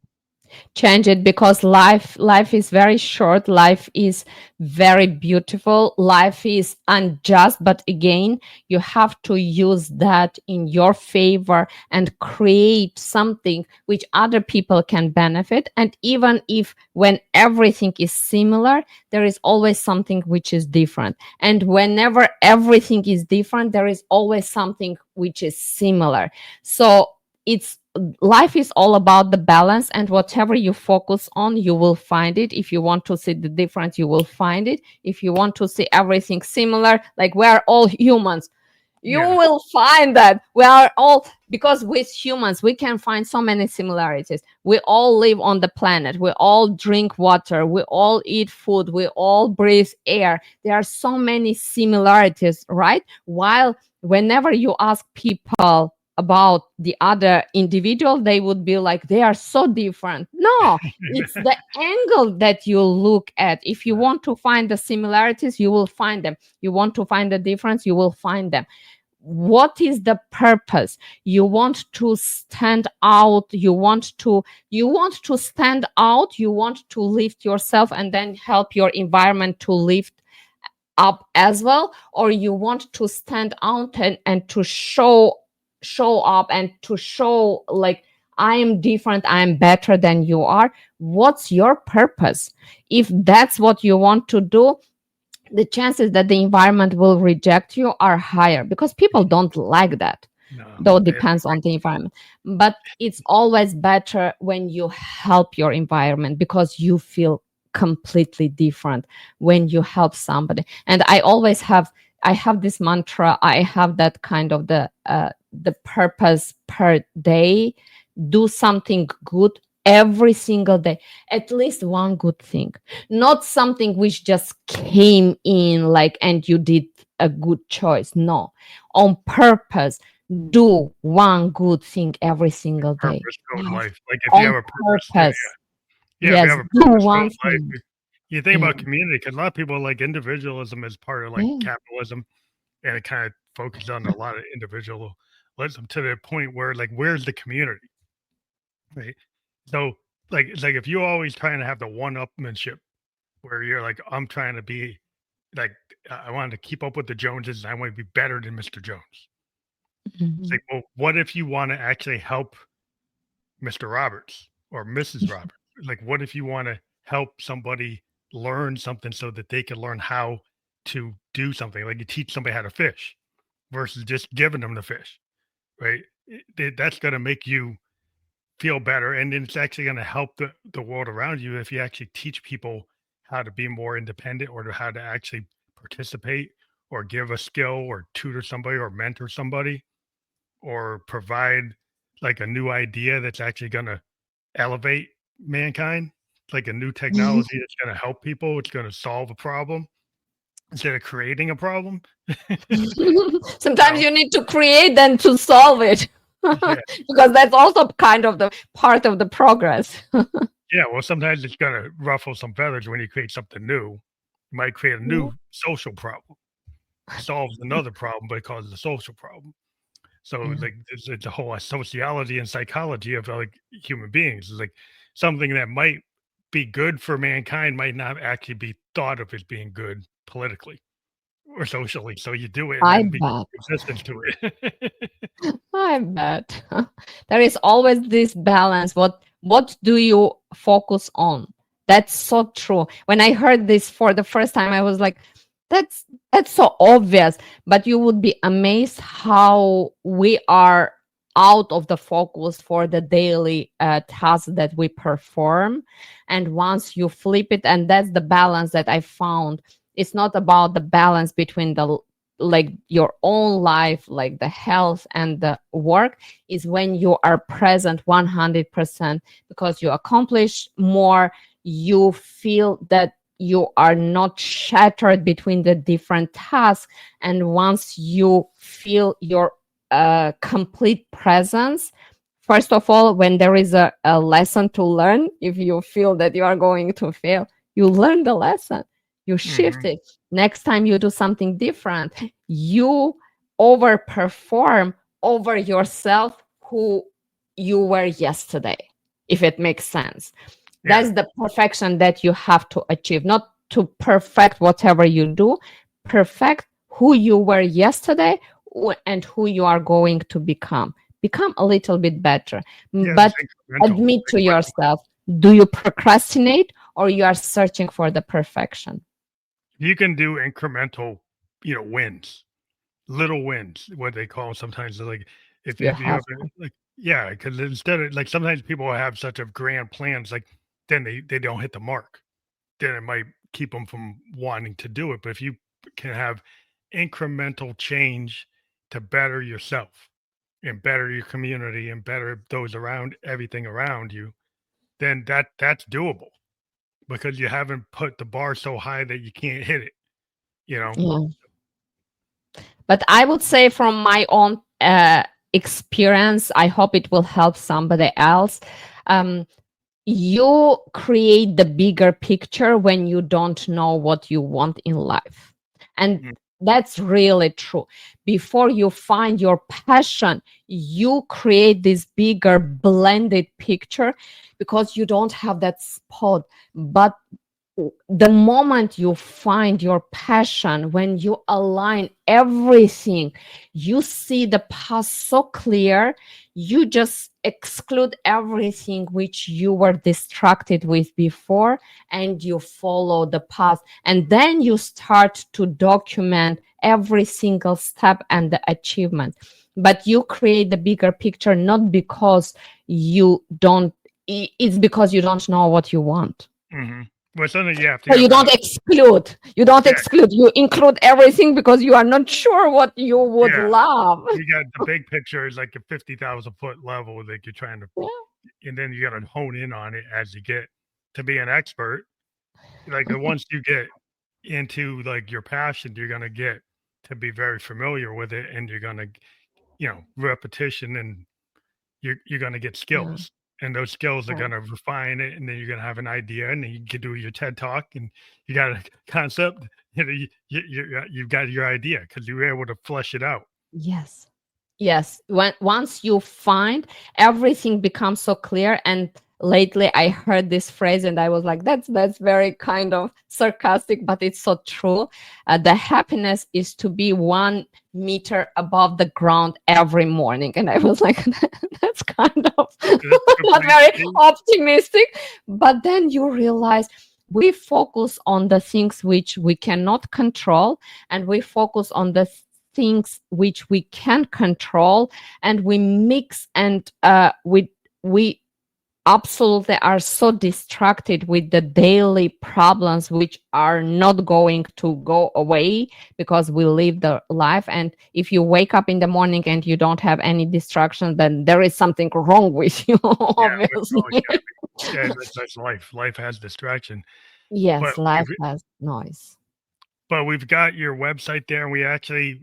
Change it, because life is very short, life is very beautiful, life is unjust, but again, you have to use that in your favor and create something which other people can benefit. And even if when everything is similar, there is always something which is different, and whenever everything is different, there is always something which is similar. So it's life is all about the balance, and whatever you focus on, you will find it. If you want to see the difference, you will find it. If you want to see everything similar, like we are all humans, you Yeah. will find that we are all, because with humans we can find so many similarities. We all live on the planet, we all drink water, we all eat food, we all breathe air. There are so many similarities, right? While whenever you ask people about the other individual, they would be like, they are so different. No, it's the angle that you look at. If you want to find the similarities, you will find them. You want to find the difference, you will find them. What is the purpose? You want to stand out, you want to stand out, you want to lift yourself and then help your environment to lift up as well, or you want to stand out and to show up and to show like, I am different, I am better than you are. What's your purpose? If that's what you want to do, the chances that the environment will reject you are higher, because people don't like that, No, though it they don't depends like on the environment. But it's always better when you help your environment, because you feel completely different when you help somebody. And I have this mantra, I have that kind of the purpose per day. Do something good every single day, at least one good thing, not something which just came in like and you did a good choice. No, on purpose, do one good thing every single day. purpose filled Yes, life. Like if you on have a purpose, purpose. yeah, if you have Yes, a do purpose one filled life, thing. you think Yeah, about community, because a lot of people like individualism as part of like yeah. capitalism, and it kind of focuses on a lot of individualism to the point where like, where's the community, right? So like, it's like if you're always trying to have the one-upmanship, where you're like, I'm trying to be like, I wanted to keep up with the Joneses, and I want to be better than Mr. Jones. It's Mhm. like, well, what if you want to actually help Mr. Roberts or Mrs. Roberts? Like, what if you want to help somebody learn something so that they can learn how to do something? Like you teach somebody how to fish versus just giving them the fish, right? That's going to make you feel better. And then it's actually going to help the world around you if you actually teach people how to be more independent or to how to actually participate or give a skill or tutor somebody or mentor somebody or provide like a new idea that's actually going to elevate mankind, like a new technology that's going to help people. It's going to solve a problem instead of creating a problem. You Sometimes know? you need to create then to solve it. Yeah. Because that's also kind of the part of the progress. Yeah. Well, sometimes it's going to ruffle some feathers when you create something new. You might create a Yeah. new social problem. It solves another problem, but it causes a social problem. So, Yeah. like, it's a whole sociology and psychology of like human beings. It's like something that might be good for mankind might not actually be thought of as being good politically or socially. So you do it and I then be bet. resistant to it. I bet. There is always this balance. What do you focus on? That's so true. When I heard this for the first time, I was like, that's that's so obvious. But you would be amazed how we are out of the focus for the daily tasks that we perform. And once you flip it, and that's the balance that I found. It's not about the balance between the like your own life, like the health and the work, is when you are present 100%, because you accomplish more, you feel that you are not shattered between the different tasks. And once you feel your complete presence, first of all, when there is a lesson to learn, if you feel that you are going to fail, you learn the lesson, you shift Mhm. it. Next time you do something different, you overperform over yourself who you were yesterday. if it makes sense. Yeah. That's the perfection that you have to achieve, not to perfect whatever you do, perfect who you were yesterday and who you are going to become. Become a little bit better, Yeah, but just incremental. admit to Incremental. yourself, do you procrastinate or you are searching for the perfection? You can do incremental, wins, little wins, what they call sometimes. Like You if you have have like, yeah, because instead of like sometimes people have such a grand plans, like then they don't hit the mark. Then it might keep them from wanting to do it. But if you can have incremental change to better yourself and better your community and better those around everything around you, then that's doable because you haven't put the bar so high that you can't hit it, you know? yeah. But I would say from my own experience, I hope it will help somebody else. Um, you create the bigger picture when you don't know what you want in life. And Mm, that's really true. Before you find your passion, you create this bigger blended picture because you don't have that spot. But the moment you find your passion, when you align everything, you see the path so clear, you just exclude everything which you were distracted with before, and you follow the path. And then you start to document every single step and the achievement. But you create the bigger picture not because you don't, it's because you don't know what you want. mhm. Well, something you have to So you have don't exclude. You don't yeah, exclude. You include everything because you are not sure what you would yeah. love. You got the big picture is like a 50,000 foot level that you're trying to, Yeah. and then you got to hone in on it as you get to be an expert. Like once you get into like your passion, you're gonna get to be very familiar with it, and you're gonna, repetition, and you're gonna get Yeah. skills, and those skills are Yeah. gonna refine it, and then you're gonna have an idea, and then you can do your TED talk, and you got a concept, you've got your idea because you were able to flesh it out. Yes. Yes. When once you find, everything becomes so clear. And lately I heard this phrase and I was like, that's very kind of sarcastic, but it's so true. The happiness is to be 1 meter above the ground every morning. And I was like, that's kind of That's a good not place very to be. optimistic. But then you realize we focus on the things which we cannot control, and we focus on the things which we can control, and we mix, and we absolutely are so distracted with the daily problems which are not going to go away because we live the life. And if you wake up in the morning and you don't have any distraction, then there is something wrong with you, Yeah, it's obviously. always gotta be. Yeah, that's life. Life has distraction, but Yes, life we've has noise. but we've got your website there, and we actually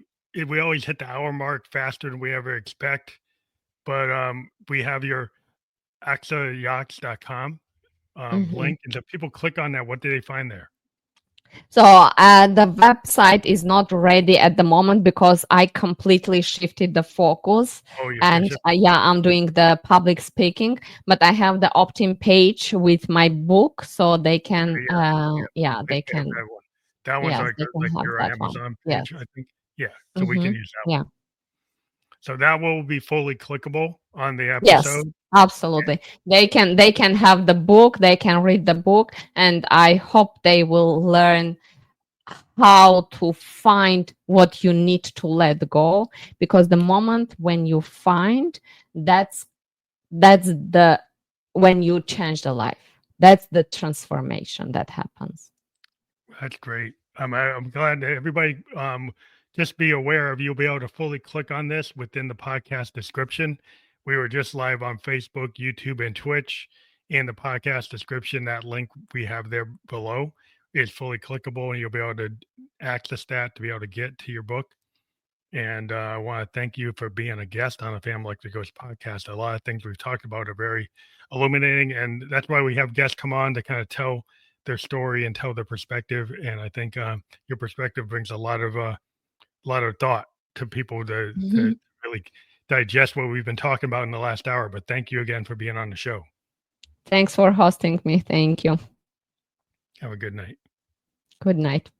we always hit the hour mark faster than we ever expect. But we have your axayox.com Mhm. link, and if people click on that, what do they find there? So the website is not ready at the moment because I completely shifted the focus. Oh, you're And fishing. yeah, I'm doing the public speaking, but I have the opt-in page with my book, so they can, Okay, yeah, yeah. yeah, I they think they have can, that one. That one's yes, like they can like have your that one. Amazon Yes. page, I think. Yeah, so we can Hmm. use that one. Yeah. So that will be fully clickable on the Yes. episode. Absolutely. They can have the book, they can read the book, and I hope they will learn how to find what you need to let go, because the moment when you find, that's the when you change the life, that's the transformation that happens. That's great. I'm glad that everybody just be aware of you'll be able to fully click on this within the podcast description. We were just live on Facebook, YouTube, and Twitch. In the podcast description, that link we have there below is fully clickable, and you'll be able to access that to be able to get to your book. And I want to thank you for being a guest on the Family Like the Ghost podcast. A lot of things we've talked about are very illuminating, and that's why we have guests come on to kind of tell their story and tell their perspective. And I think your perspective brings a lot of thought to people to Mhm. really digest what we've been talking about in the last hour. But thank you again for being on the show. Thanks for hosting me. Thank you. Have a good night. Good night.